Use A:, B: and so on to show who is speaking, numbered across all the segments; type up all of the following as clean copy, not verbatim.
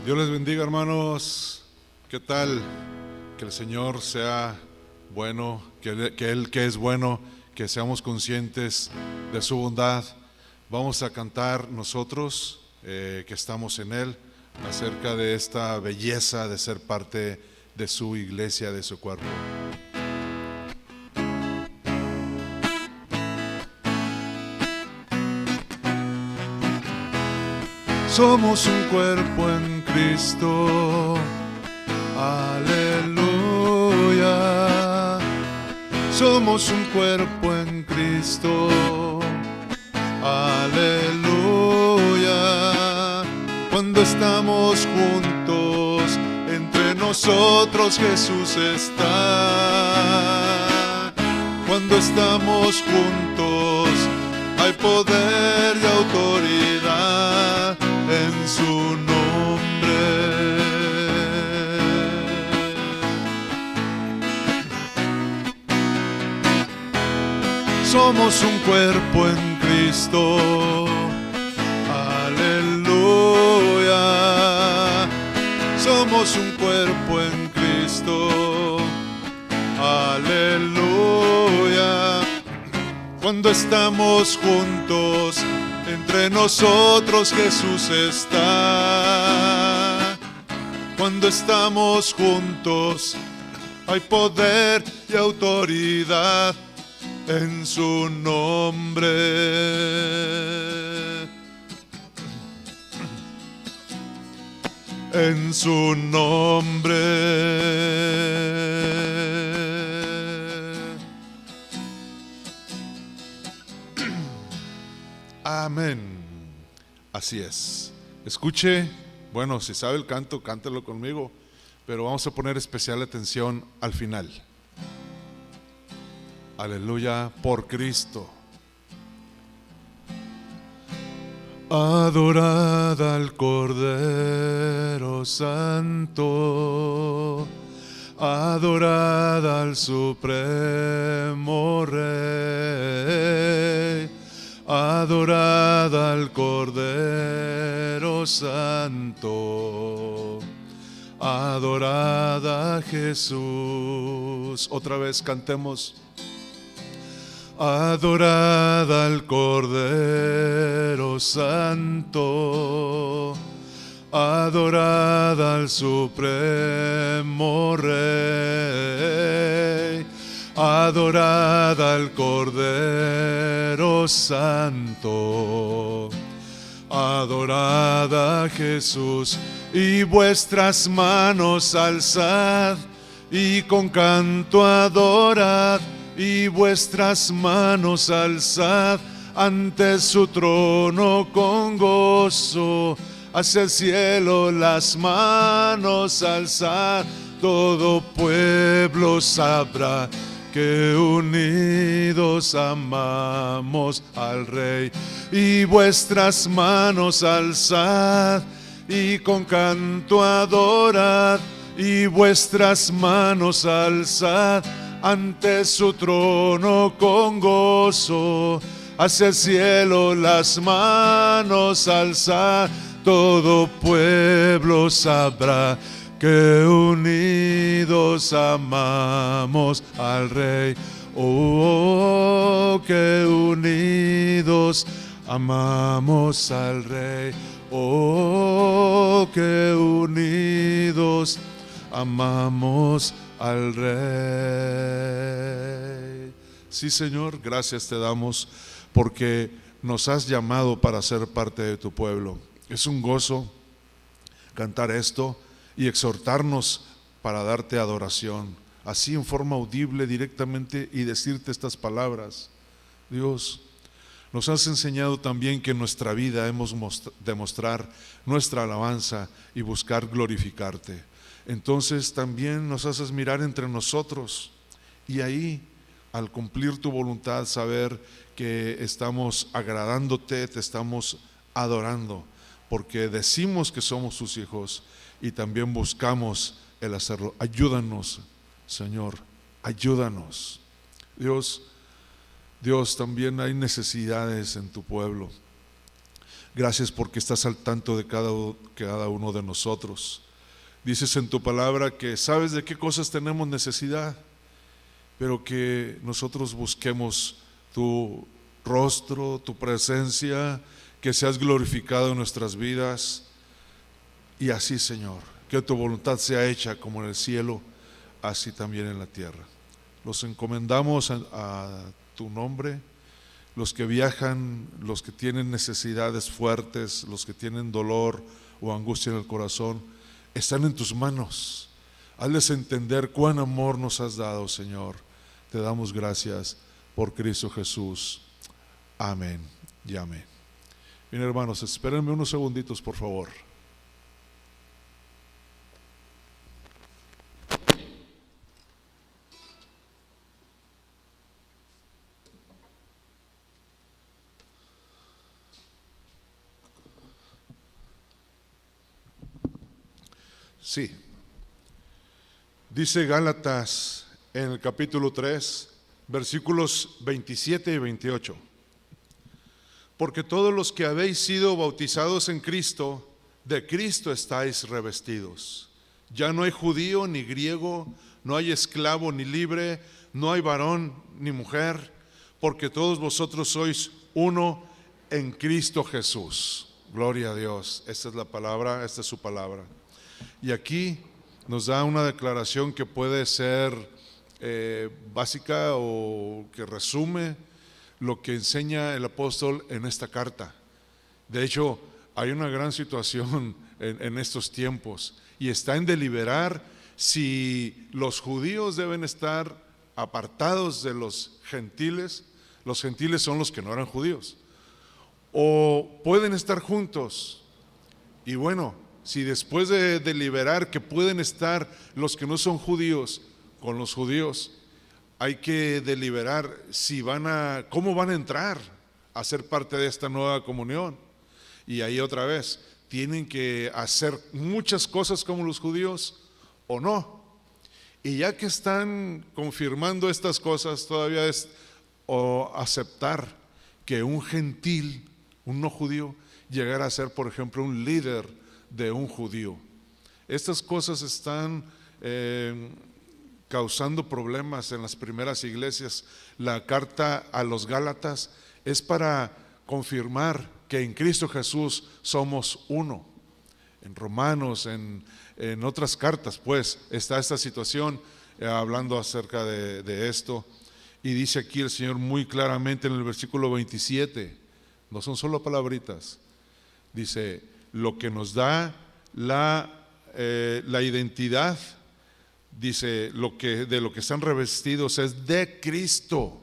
A: Dios les bendiga, hermanos. ¿Qué tal? Que el Señor sea bueno, que Él que es bueno, que seamos conscientes de su bondad. Vamos a cantar nosotros que estamos en Él acerca de esta belleza de ser parte de su iglesia, de su cuerpo. Somos un cuerpo en Cristo, aleluya. Somos un cuerpo en Cristo, aleluya. Cuando estamos juntos, entre nosotros Jesús está. Cuando estamos juntos, hay poder y autoridad en su nombre. Somos un cuerpo en Cristo, aleluya. Somos un cuerpo en Cristo, aleluya. Cuando estamos juntos, entre nosotros Jesús está. Cuando estamos juntos, hay poder y autoridad en su nombre. En su nombre. Amén. Así es. Escuche, bueno, si sabe el canto, cántelo conmigo, pero vamos a poner especial atención al final. Aleluya, por Cristo. Adorad al Cordero Santo, adorad al Supremo Rey. Adorad al Cordero Santo, adorad a Jesús. Otra vez cantemos. Adorad al Cordero Santo, adorad al Supremo Rey. Adorad al Cordero Santo, adorad a Jesús, y vuestras manos alzad, y con canto adorad, y vuestras manos alzad ante su trono con gozo. Hacia el cielo las manos alzad, todo pueblo sabrá que unidos amamos al Rey. Y vuestras manos alzad, y con canto adorad, y vuestras manos alzad ante su trono con gozo. Hacia el cielo las manos alzad, todo pueblo sabrá que unidos amamos al Rey. Oh, que unidos amamos al Rey. Oh, que unidos amamos al Rey. Sí, Señor, gracias te damos porque nos has llamado para ser parte de tu pueblo. Es un gozo cantar esto y exhortarnos para darte adoración, así en forma audible directamente, y decirte estas palabras. Dios, nos has enseñado también que en nuestra vida hemos de mostrar nuestra alabanza y buscar glorificarte. Entonces también nos haces mirar entre nosotros, y ahí, al cumplir tu voluntad, saber que estamos agradándote, te estamos adorando, porque decimos que somos tus hijos y también buscamos el hacerlo. Ayúdanos, Señor, ayúdanos. Dios, también hay necesidades en tu pueblo. Gracias porque estás al tanto de cada uno de nosotros. Dices en tu palabra que sabes de qué cosas tenemos necesidad, pero que nosotros busquemos tu rostro, tu presencia, que seas glorificado en nuestras vidas. Y así, Señor, que tu voluntad sea hecha como en el cielo, así también en la tierra. Los encomendamos a tu nombre, los que viajan, los que tienen necesidades fuertes, los que tienen dolor o angustia en el corazón, están en tus manos. Hazles entender cuán amor nos has dado, Señor. Te damos gracias por Cristo Jesús. Amén y amén. Bien, hermanos, espérenme unos segunditos, por favor. Sí. Dice Gálatas en el capítulo 3, versículos 27 y 28. Porque todos los que habéis sido bautizados en Cristo, de Cristo estáis revestidos. Ya no hay judío ni griego, no hay esclavo ni libre, no hay varón ni mujer, porque todos vosotros sois uno en Cristo Jesús. Gloria a Dios. Esta es la palabra, esta es su palabra. Y aquí nos da una declaración que puede ser básica o que resume lo que enseña el apóstol en esta carta. De hecho, hay una gran situación en estos tiempos y está en deliberar si los judíos deben estar apartados de los gentiles son los que no eran judíos, o pueden estar juntos. Y bueno, si después de deliberar que pueden estar los que no son judíos con los judíos, hay que deliberar cómo van a entrar a ser parte de esta nueva comunión. Y ahí otra vez, tienen que hacer muchas cosas como los judíos o no. Y ya que están confirmando estas cosas, todavía es aceptar que un gentil, un no judío, llegara a ser, por ejemplo, un líder de un judío. Estas cosas están causando problemas en las primeras iglesias. La carta a los Gálatas es para confirmar que en Cristo Jesús somos uno. En Romanos, en otras cartas, pues, está esta situación hablando acerca de esto. Y dice aquí el Señor muy claramente en el versículo 27, no son solo palabritas, dice: lo que nos da la identidad, dice, de lo que están revestidos es de Cristo.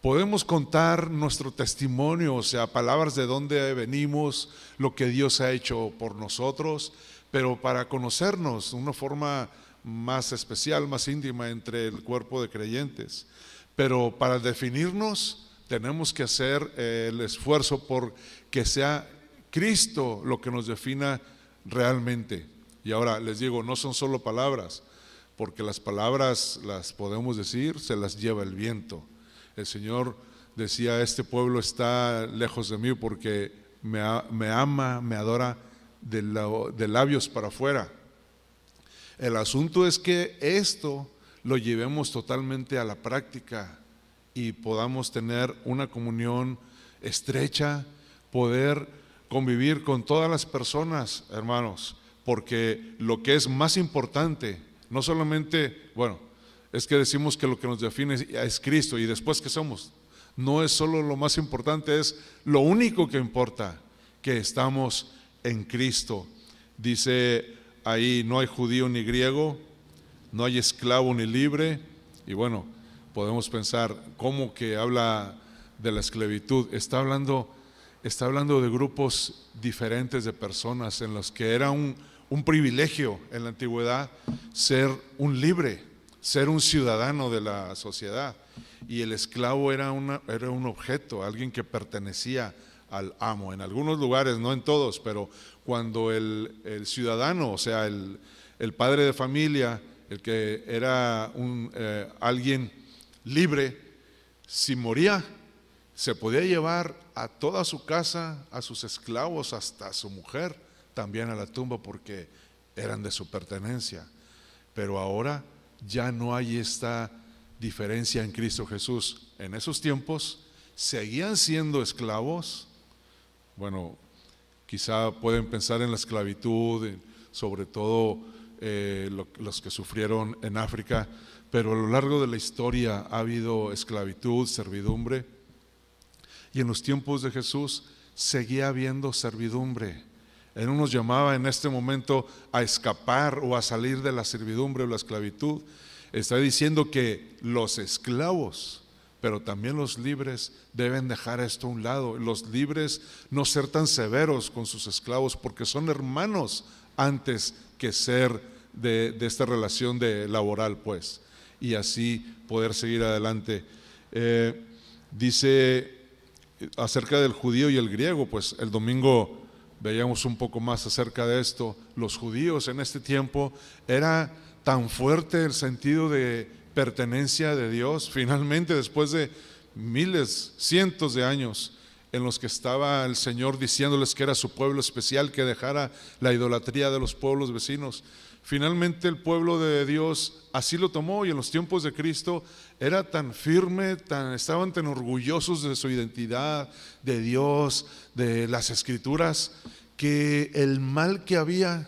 A: Podemos contar nuestro testimonio, o sea, palabras de dónde venimos, lo que Dios ha hecho por nosotros, pero para conocernos de una forma más especial, más íntima entre el cuerpo de creyentes. Pero para definirnos tenemos que hacer el esfuerzo por que sea Cristo lo que nos defina realmente. Y ahora les digo, no son solo palabras, porque las palabras las podemos decir, se las lleva el viento. El Señor decía: este pueblo está lejos de mí porque me ama, me adora de labios para afuera. El asunto es que esto lo llevemos totalmente a la práctica y podamos tener una comunión estrecha, poder convivir con todas las personas, hermanos, porque lo que es más importante, no solamente, es que decimos que lo que nos define es Cristo y después ¿qué somos? No es solo lo más importante, es lo único que importa, que estamos en Cristo. Dice ahí: no hay judío ni griego, no hay esclavo ni libre. Y bueno, podemos pensar, ¿cómo que habla de la esclavitud? Está hablando de grupos diferentes de personas en los que era un privilegio en la antigüedad ser un libre, ser un ciudadano de la sociedad, y el esclavo era un objeto, alguien que pertenecía al amo. En algunos lugares, no en todos, pero cuando el ciudadano, o sea, el padre de familia, el que era alguien libre, si moría, se podía llevar a toda su casa, a sus esclavos, hasta a su mujer, también a la tumba, porque eran de su pertenencia. Pero ahora ya no hay esta diferencia en Cristo Jesús. En esos tiempos seguían siendo esclavos. Bueno, quizá pueden pensar en la esclavitud, sobre todo los que sufrieron en África, pero a lo largo de la historia ha habido esclavitud, servidumbre, y en los tiempos de Jesús seguía habiendo servidumbre. Él no nos llamaba en este momento a escapar o a salir de la servidumbre o la esclavitud. Está diciendo que los esclavos, pero también los libres, deben dejar esto a un lado. Los libres no ser tan severos con sus esclavos, porque son hermanos antes que ser de esta relación de laboral, pues, y así poder seguir adelante. Dice acerca del judío y el griego, pues el domingo veíamos un poco más acerca de esto. Los judíos en este tiempo era tan fuerte el sentido de pertenencia de Dios, finalmente después de miles, cientos de años en los que estaba el Señor diciéndoles que era su pueblo especial, que dejara la idolatría de los pueblos vecinos. Finalmente el pueblo de Dios así lo tomó, y en los tiempos de Cristo era tan firme, estaban tan orgullosos de su identidad, de Dios, de las Escrituras, que el mal que había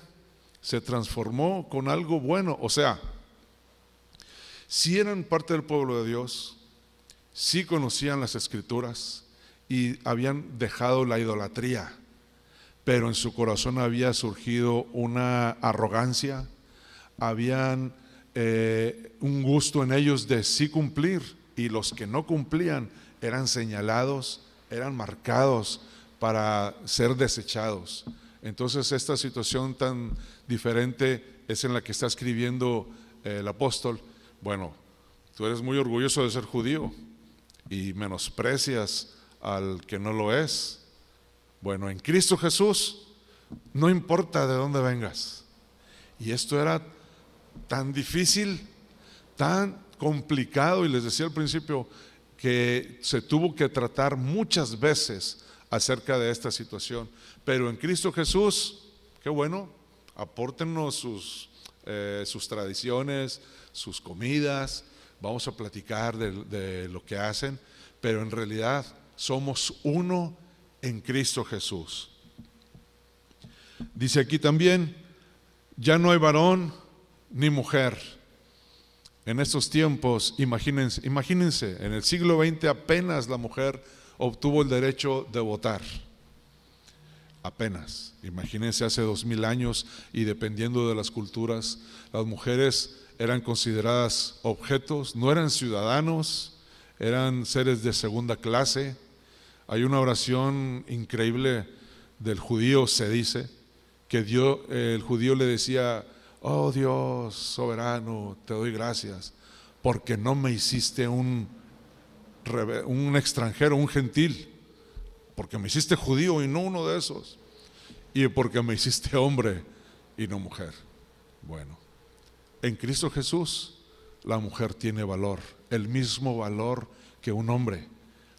A: se transformó con algo bueno. O sea, sí eran parte del pueblo de Dios, sí conocían las Escrituras y habían dejado la idolatría, pero en su corazón había surgido una arrogancia, habían un gusto en ellos de sí cumplir, y los que no cumplían eran señalados, eran marcados para ser desechados. Entonces esta situación tan diferente es en la que está escribiendo el apóstol. Bueno, tú eres muy orgulloso de ser judío y menosprecias al que no lo es. Bueno, en Cristo Jesús no importa de dónde vengas. Y esto era tan difícil, tan complicado, y les decía al principio que se tuvo que tratar muchas veces acerca de esta situación. Pero en Cristo Jesús, qué bueno, apórtenos sus tradiciones, sus comidas, vamos a platicar de lo que hacen, pero en realidad somos uno en Cristo Jesús. Dice aquí también, ya no hay varón ni mujer. En estos tiempos, imagínense, en el siglo XX apenas la mujer obtuvo el derecho de votar. Apenas, imagínense hace 2000 años, y dependiendo de las culturas, las mujeres eran consideradas objetos, no eran ciudadanos, eran seres de segunda clase. Hay una oración increíble del judío, se dice, que el judío le decía: oh Dios soberano, te doy gracias, porque no me hiciste un extranjero, un gentil, porque me hiciste judío y no uno de esos, y porque me hiciste hombre y no mujer. Bueno, en Cristo Jesús la mujer tiene valor, el mismo valor que un hombre,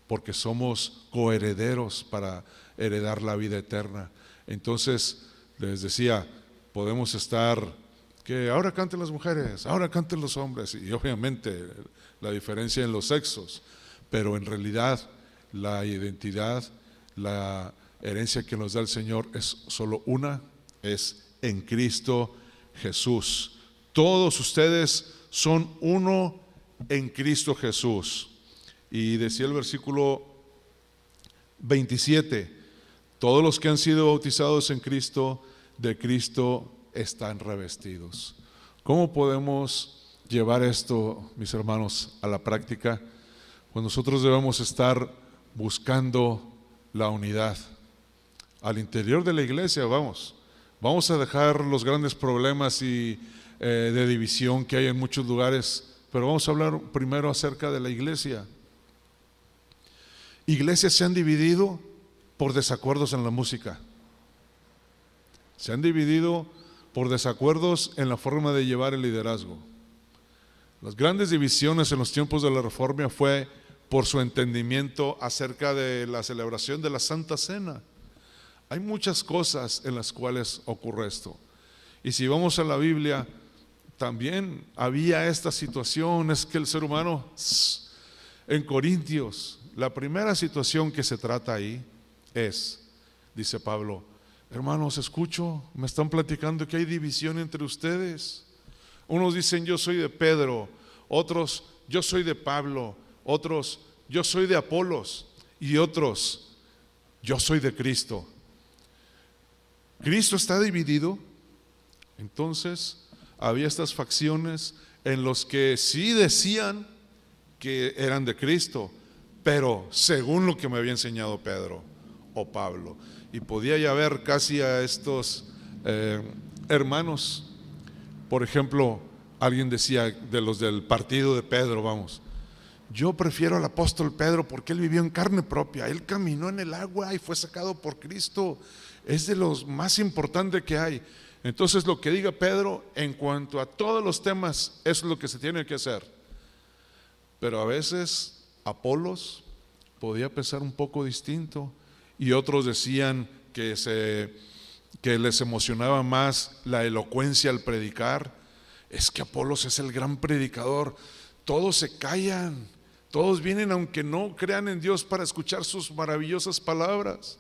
A: porque somos coherederos para heredar la vida eterna. Entonces, les decía, podemos estar, que ahora canten las mujeres, ahora canten los hombres, y obviamente la diferencia en los sexos, pero en realidad la identidad, la herencia que nos da el Señor es solo una, es en Cristo Jesús. Todos ustedes son uno en Cristo Jesús. Y decía el versículo 27, todos los que han sido bautizados en Cristo, de Cristo están revestidos. ¿Cómo podemos llevar esto, mis hermanos, a la práctica? Pues nosotros debemos estar buscando la unidad al interior de la iglesia. Vamos a dejar los grandes problemas y de división que hay en muchos lugares, pero vamos a hablar primero acerca de la iglesia. Iglesias se han dividido por desacuerdos en la música, se han dividido por desacuerdos en la forma de llevar el liderazgo. Las grandes divisiones en los tiempos de la Reforma fue por su entendimiento acerca de la celebración de la Santa Cena. Hay muchas cosas en las cuales ocurre esto. Y si vamos a la Biblia, también había esta situación. Es que el ser humano, en Corintios, la primera situación que se trata ahí es, dice Pablo: hermanos, escucho, me están platicando que hay división entre ustedes. Unos dicen yo soy de Pedro, otros yo soy de Pablo, otros yo soy de Apolos y otros yo soy de Cristo. ¿Cristo está dividido? Entonces había estas facciones en los que sí decían que eran de Cristo, pero según lo que me había enseñado Pedro o Pablo. Y podía ya ver casi a estos hermanos. Por ejemplo, alguien decía de los del partido de Pedro, vamos: yo prefiero al apóstol Pedro porque él vivió en carne propia, él caminó en el agua y fue sacado por Cristo, es de los más importantes que hay. Entonces lo que diga Pedro en cuanto a todos los temas es lo que se tiene que hacer. Pero a veces Apolos podía pensar un poco distinto, y otros decían que les emocionaba más la elocuencia al predicar. Es que Apolos es el gran predicador, todos se callan, todos vienen aunque no crean en Dios para escuchar sus maravillosas palabras.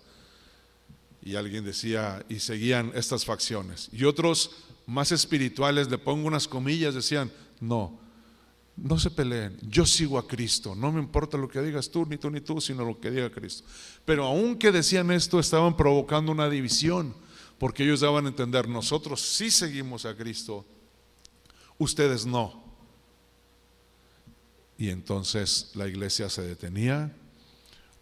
A: Y alguien decía, y seguían estas facciones. Y otros más espirituales, le pongo unas comillas, decían: no se peleen, yo sigo a Cristo, no me importa lo que digas tú, ni tú, sino lo que diga Cristo. Pero aunque decían esto, estaban provocando una división, porque ellos daban a entender: nosotros sí seguimos a Cristo, ustedes no. Y entonces la iglesia se detenía,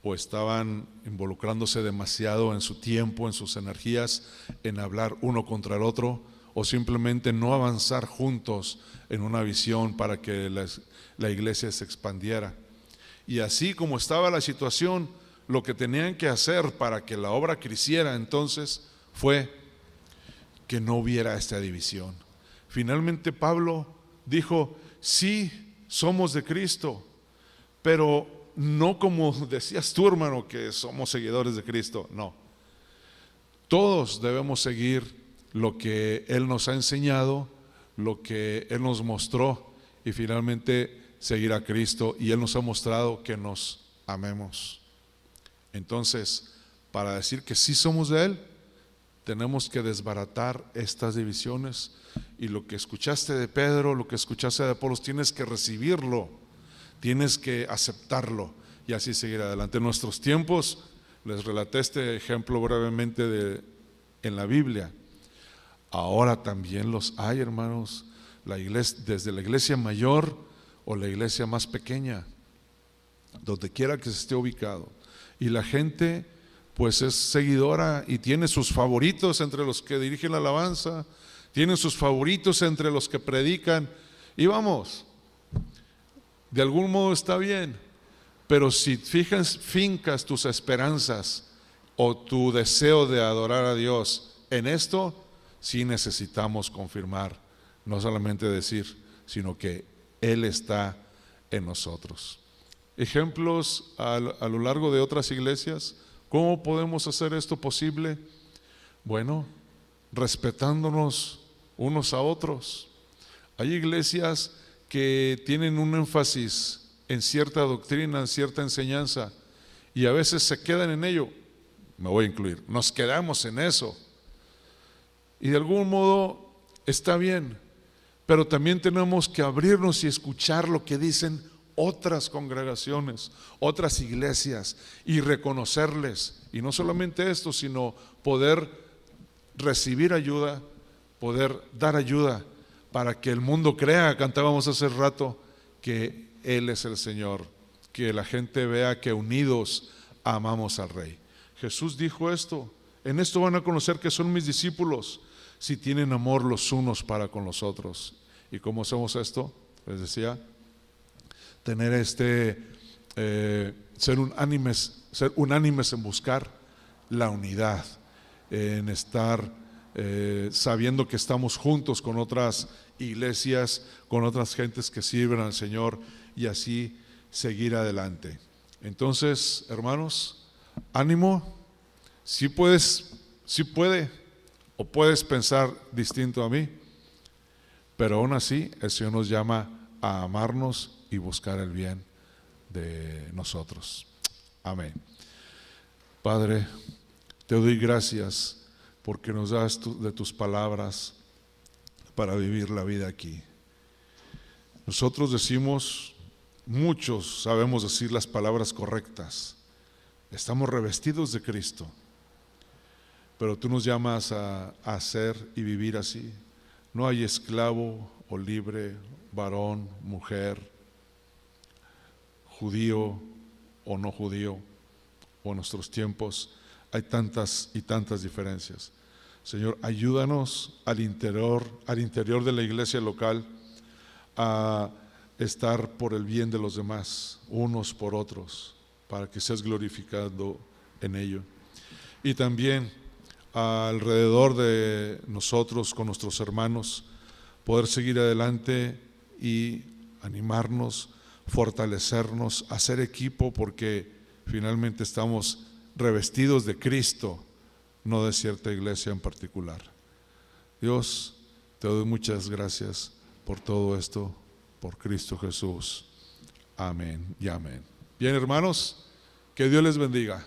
A: o estaban involucrándose demasiado en su tiempo, en sus energías, en hablar uno contra el otro, o simplemente no avanzar juntos en una visión para que la iglesia se expandiera. Y así como estaba la situación, lo que tenían que hacer para que la obra creciera entonces fue que no hubiera esta división. Finalmente Pablo dijo: sí, somos de Cristo, pero no como decías tú, hermano, que somos seguidores de Cristo. No, todos debemos seguir lo que Él nos ha enseñado, lo que Él nos mostró, y finalmente seguir a Cristo. Y Él nos ha mostrado que nos amemos. Entonces, para decir que sí somos de Él, tenemos que desbaratar estas divisiones. Y lo que escuchaste de Pedro, lo que escuchaste de Apolos, tienes que recibirlo, tienes que aceptarlo y así seguir adelante. En nuestros tiempos, les relaté este ejemplo brevemente en la Biblia. Ahora también los hay, hermanos, la iglesia, desde la iglesia mayor o la iglesia más pequeña, donde quiera que se esté ubicado. Y la gente pues es seguidora y tiene sus favoritos entre los que dirigen la alabanza, tienen sus favoritos entre los que predican, y vamos, de algún modo está bien. Pero si fincas tus esperanzas o tu deseo de adorar a Dios en esto, sí necesitamos confirmar, no solamente decir, sino que Él está en nosotros. Ejemplos a lo largo de otras iglesias. ¿Cómo podemos hacer esto posible? Bueno, respetándonos unos a otros. Hay iglesias que tienen un énfasis en cierta doctrina, en cierta enseñanza, y a veces se quedan en ello. Me voy a incluir, nos quedamos en eso. Y de algún modo está bien, pero también tenemos que abrirnos y escuchar lo que dicen otras congregaciones, otras iglesias, y reconocerles. Y no solamente esto, sino poder recibir ayuda, poder dar ayuda para que el mundo crea, cantábamos hace rato, que Él es el Señor, que la gente vea que unidos amamos al Rey. Jesús dijo esto: en esto van a conocer que son mis discípulos, si tienen amor los unos para con los otros. ¿Y cómo hacemos esto? Les decía, tener ser unánimes en buscar la unidad, en estar sabiendo que estamos juntos con otras iglesias, con otras gentes que sirven al Señor, y así seguir adelante. Entonces, hermanos, ánimo. Si puedes, si puede o puedes pensar distinto a mí, pero aún así el Señor nos llama a amarnos y buscar el bien de nosotros. Amén. Padre, te doy gracias porque nos das de tus palabras para vivir la vida aquí. Nosotros decimos, muchos sabemos decir las palabras correctas, estamos revestidos de Cristo, pero tú nos llamas a hacer y vivir así. No hay esclavo o libre, varón, mujer, judío o no judío, o en nuestros tiempos hay tantas y tantas diferencias. Señor, ayúdanos al interior de la iglesia local a estar por el bien de los demás, unos por otros, para que seas glorificado en ello. Y también alrededor de nosotros, con nuestros hermanos, poder seguir adelante y animarnos, fortalecernos, hacer equipo, porque finalmente estamos revestidos de Cristo, no de cierta iglesia en particular. Dios, te doy muchas gracias por todo esto, por Cristo Jesús. Amén y amén. Bien, hermanos, que Dios les bendiga.